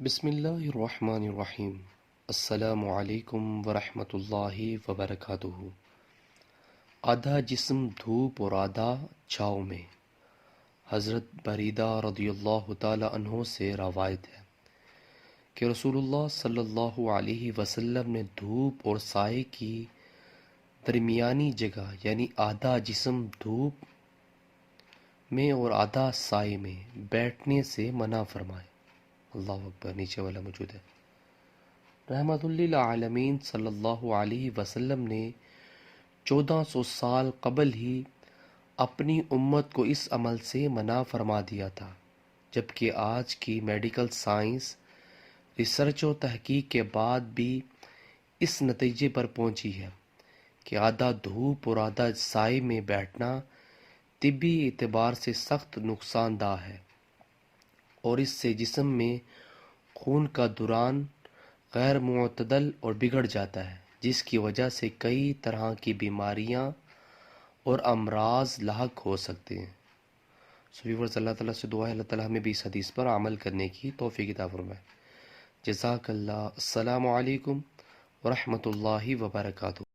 بسم اللہ الرحمن الرحیم۔ السلام علیکم ورحمۃ اللہ وبرکاتہ۔ آدھا جسم دھوپ اور آدھا چھاؤ میں۔ حضرت بریدہ رضی اللہ تعالی عنہ سے روایت ہے کہ رسول اللہ صلی اللہ علیہ وسلم نے دھوپ اور سائے کی درمیانی جگہ یعنی آدھا جسم دھوپ میں اور آدھا سائے میں بیٹھنے سے منع فرمائے۔ اللہ اکبر، نیچے والا موجود ہے۔ رحمت للعالمین صلی اللہ علیہ وسلم نے 1400 سال قبل ہی اپنی امت کو اس عمل سے منع فرما دیا تھا، جبکہ آج کی میڈیکل سائنس ریسرچ و تحقیق کے بعد بھی اس نتیجے پر پہنچی ہے کہ آدھا دھوپ اور آدھا سائے میں بیٹھنا طبی اعتبار سے سخت نقصان دہ ہے، اور اس سے جسم میں خون کا دوران غیر معتدل اور بگڑ جاتا ہے، جس کی وجہ سے کئی طرح کی بیماریاں اور امراض لاحق ہو سکتے ہیں۔ ویورز، اللہ تعالیٰ سے دعا ہے اللہ تعالیٰ ہمیں بھی اس حدیث پر عمل کرنے کی توفیق عطا فرمائے۔ جزاک اللہ۔ السلام علیکم ورحمۃ اللہ وبرکاتہ۔